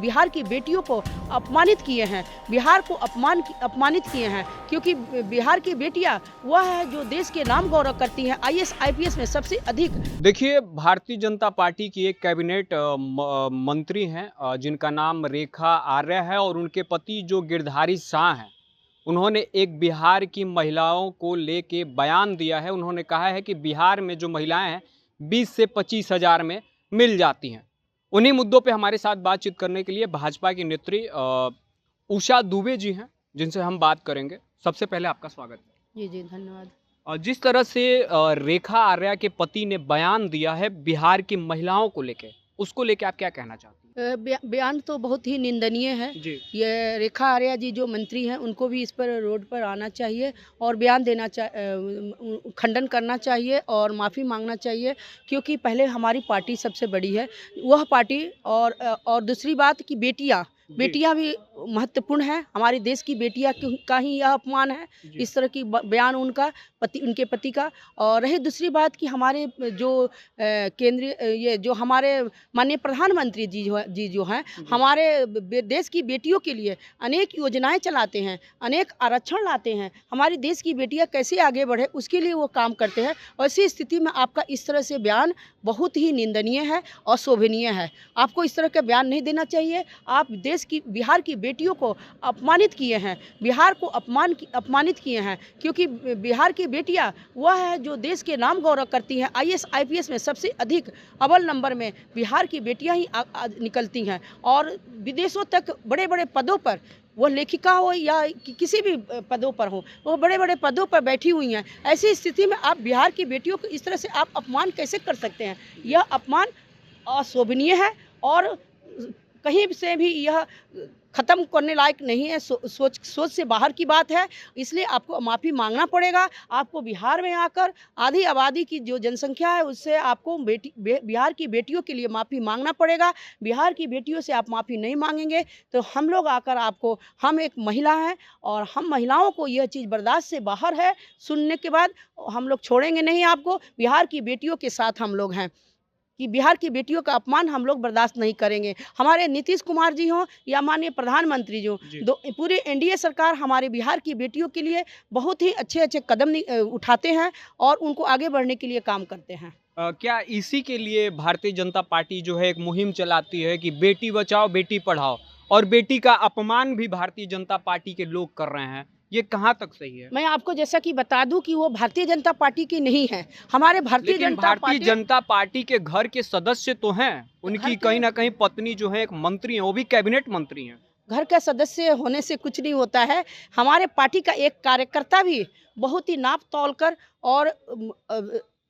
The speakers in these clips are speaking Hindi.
बिहार की बेटियों को अपमानित किए हैं, बिहार को अपमानित किए हैं, क्योंकि बिहार की बेटियां वह है जो देश के नाम गौरव करती हैं, आईएएस आईपीएस में सबसे अधिक। देखिए, भारतीय जनता पार्टी की एक कैबिनेट मंत्री हैं जिनका नाम रेखा आर्या है और उनके पति जो गिरधारी शाह हैं, उन्होंने एक बिहार की महिलाओं को लेके बयान दिया है। उन्होंने कहा है कि बिहार में जो महिलाएं हैं 20 से 25 हज़ार में मिल जाती हैं। उन्हीं मुद्दों पे हमारे साथ बातचीत करने के लिए भाजपा की नेत्री उषा दुबे जी हैं, जिनसे हम बात करेंगे। सबसे पहले आपका स्वागत है। जी जी, धन्यवाद। जिस तरह से रेखा आर्या के पति ने बयान दिया है बिहार की महिलाओं को लेके, उसको लेके आप क्या कहना चाहती हैं? बयान तो बहुत ही निंदनीय है जी। ये रेखा आर्या जी जो मंत्री हैं उनको भी इस पर रोड पर आना चाहिए और बयान देना खंडन करना चाहिए और माफ़ी मांगना चाहिए, क्योंकि पहले हमारी पार्टी सबसे बड़ी है वह पार्टी, और दूसरी बात कि बेटियां भी महत्वपूर्ण है, हमारे देश की बेटियां का ही यह अपमान है इस तरह की बयान उनके पति का। और रही दूसरी बात कि हमारे जो केंद्रीय ये जो हमारे माननीय प्रधानमंत्री जी जो हैं हमारे देश की बेटियों के लिए अनेक योजनाएं चलाते हैं, अनेक आरक्षण लाते हैं, हमारी देश की बेटियां कैसे आगे बढ़े उसके लिए वो काम करते हैं। ऐसी स्थिति में आपका इस तरह से बयान बहुत ही निंदनीय है और शोभनीय है। आपको इस तरह का बयान नहीं देना चाहिए। आप बिहार की बेटियों को अपमानित किए हैं, बिहार को अपमानित किए हैं, क्योंकि बिहार की बेटियां वह है जो देश के नाम गौरव करती हैं, आईएएस आईपीएस में सबसे अधिक अव्वल नंबर में बिहार की बेटियां ही निकलती हैं और विदेशों तक बड़े बड़े पदों पर, वो लेखिका हो या किसी भी पदों पर हो, वो बड़े बड़े पदों पर बैठी हुई हैं। ऐसी स्थिति में आप बिहार की बेटियों को इस तरह से आप अपमान कैसे कर सकते हैं? यह अपमान अशोभनीय है और कहीं से भी यह ख़त्म करने लायक नहीं है, सोच से बाहर की बात है। इसलिए आपको माफ़ी मांगना पड़ेगा। आपको बिहार में आकर आधी आबादी की जो जनसंख्या है उससे आपको बिहार की बेटियों के लिए माफ़ी मांगना पड़ेगा। बिहार की बेटियों से आप माफ़ी नहीं मांगेंगे तो हम लोग आकर आपको, हम एक महिला हैं और हम महिलाओं को यह चीज़ बर्दाश्त से बाहर है, सुनने के बाद हम लोग छोड़ेंगे नहीं आपको। बिहार की बेटियों के साथ हम लोग हैं कि बिहार की बेटियों का अपमान हम लोग बर्दाश्त नहीं करेंगे। हमारे नीतीश कुमार जी हों या माननीय प्रधानमंत्री जी हों, पूरी एनडीए सरकार हमारे बिहार की बेटियों के लिए बहुत ही अच्छे कदम उठाते हैं और उनको आगे बढ़ने के लिए काम करते हैं। क्या इसी के लिए भारतीय जनता पार्टी जो है एक मुहिम चलाती है कि बेटी बचाओ बेटी पढ़ाओ, और बेटी का अपमान भी भारतीय जनता पार्टी के लोग कर रहे हैं? ये कहाँ तक सही है? मैं आपको जैसा कि बता दूं कि वो भारतीय जनता पार्टी की नहीं है, हमारे भारतीय जनता पार्टी के घर के सदस्य तो हैं, उनकी कहीं ना कहीं पत्नी जो है एक मंत्री है, वो भी कैबिनेट मंत्री हैं। घर का सदस्य होने से कुछ नहीं होता है। हमारे पार्टी का एक कार्यकर्ता भी बहुत ही नाप तोल कर और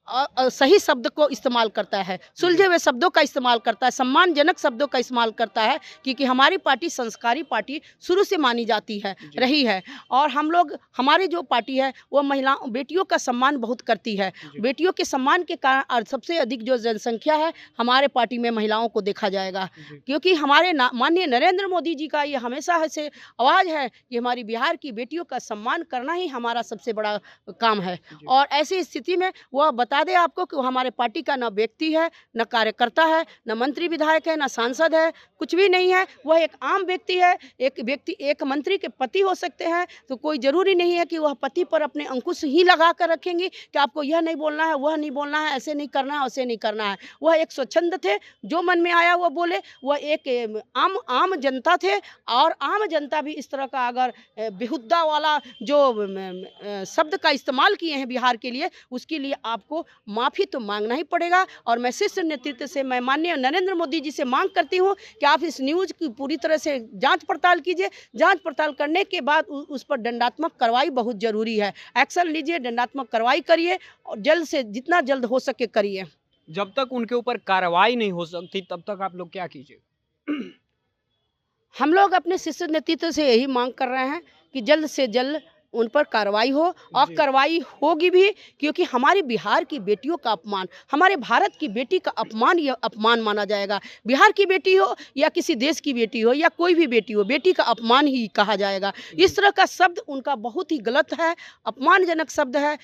सही शब्द को इस्तेमाल करता है, सुलझे हुए शब्दों का इस्तेमाल करता है, सम्मानजनक शब्दों का इस्तेमाल करता है, क्योंकि हमारी पार्टी संस्कारी पार्टी शुरू से मानी जाती है रही है। और हम लोग, हमारी जो पार्टी है वो महिलाओं बेटियों का सम्मान बहुत करती है। बेटियों के सम्मान के कारण सबसे अधिक जो जनसंख्या है हमारे पार्टी में महिलाओं को देखा जाएगा, क्योंकि हमारे माननीय नरेंद्र मोदी जी का ये हमेशा से आवाज़ है कि हमारी बिहार की बेटियों का सम्मान करना ही हमारा सबसे बड़ा काम है। और ऐसी स्थिति में वह बता दे आपको कि हमारे पार्टी का न व्यक्ति है, न कार्यकर्ता है, न मंत्री विधायक है, न सांसद है, कुछ भी नहीं है। वह एक आम व्यक्ति है। एक मंत्री के पति हो सकते हैं, तो कोई ज़रूरी नहीं है कि वह पति पर अपने अंकुश ही लगा कर रखेंगे कि आपको यह नहीं बोलना है, वह नहीं बोलना है, ऐसे नहीं करना है, वैसे नहीं करना है। वह एक स्वच्छंद थे, जो मन में आया वो बोले। वह एक आम जनता थे और आम जनता भी इस तरह का अगर बेहुद्दा वाला जो शब्द का इस्तेमाल किए हैं बिहार के लिए, उसके लिए आपको माफ़ी तो मांगना ही पड़ेगा। और मैं शीर्ष नेतृत्व से, मैं माननीय नरेंद्र मोदी जी से मांग करती हूँ कि आप इस न्यूज़ की पूरी तरह से जांच पड़ताल कीजिए। जांच पड़ताल करने के बाद उस पर दंडात्मक कार्रवाई बहुत ज़रूरी है। एक्शन लीजिए, दंडात्मक कार्रवाई करिए और जल्द से जितना जल्द हो सके करिए। जब तक उनके ऊपर कार्रवाई नहीं हो सकती तब तक आप लोग क्या कीजिए? हम लोग अपने शीर्ष नेतृत्व से यही मांग कर रहे हैं कि जल्द से जल्द उन पर कार्रवाई हो, और कार्रवाई होगी भी, क्योंकि हमारी बिहार की बेटियों का अपमान, हमारे भारत की बेटी का अपमान, यह अपमान माना जाएगा। बिहार की बेटी हो या किसी देश की बेटी हो या कोई भी बेटी हो, बेटी का अपमान ही कहा जाएगा। इस तरह का शब्द उनका बहुत ही गलत है, अपमानजनक शब्द है।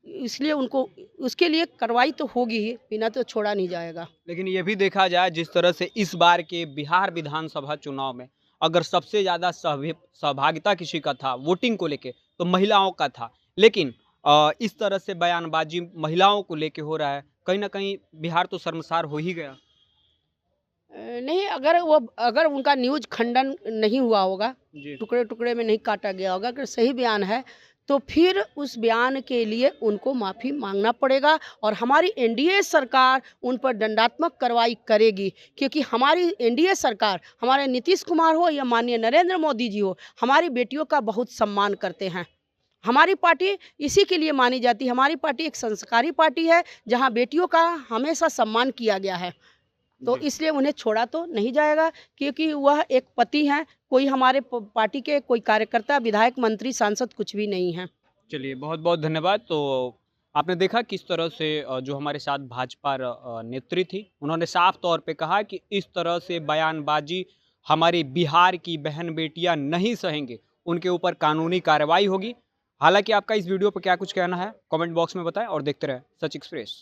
इसलिए उनको उसके लिए कार्रवाई तो होगी ही, बिना तो छोड़ा नहीं जाएगा। लेकिन ये भी देखा जाए जिस तरह से इस बार के बिहार विधानसभा चुनाव में अगर सबसे ज़्यादा सहभागिता किसी का था वोटिंग को लेके तो महिलाओं का था। लेकिन इस तरह से बयानबाजी महिलाओं को लेके हो रहा है, कहीं ना कहीं बिहार तो शर्मसार हो ही गया। नहीं, अगर उनका न्यूज़ खंडन नहीं हुआ होगा, जी। टुकड़े-टुकड़े में नहीं काटा गया होगा, अगर सही बयान है, तो फिर उस बयान के लिए उनको माफ़ी माँगना पड़ेगा और हमारी एनडीए सरकार उन पर दंडात्मक कार्रवाई करेगी, क्योंकि हमारी एनडीए सरकार, हमारे नीतीश कुमार हो या माननीय नरेंद्र मोदी जी हो, हमारी बेटियों का बहुत सम्मान करते हैं। हमारी पार्टी इसी के लिए मानी जाती है, हमारी पार्टी एक संस्कारी पार्टी है, जहाँ बेटियों का हमेशा सम्मान किया गया है। तो जी। इसलिए उन्हें छोड़ा तो नहीं जाएगा, क्योंकि वह एक पति हैं, कोई हमारे पार्टी के कोई कार्यकर्ता, विधायक, मंत्री, सांसद कुछ भी नहीं हैं। चलिए बहुत बहुत धन्यवाद। तो आपने देखा किस तरह से जो हमारे साथ भाजपा नेत्री थी उन्होंने साफ तौर पे कहा कि इस तरह से बयानबाजी हमारे बिहार की बहन बेटियां नहीं सहेंगे, उनके ऊपर कानूनी कार्रवाई होगी। हालांकि आपका इस वीडियो पर क्या कुछ कहना है कमेंट बॉक्स में बताएं और देखते रहें सच एक्सप्रेस।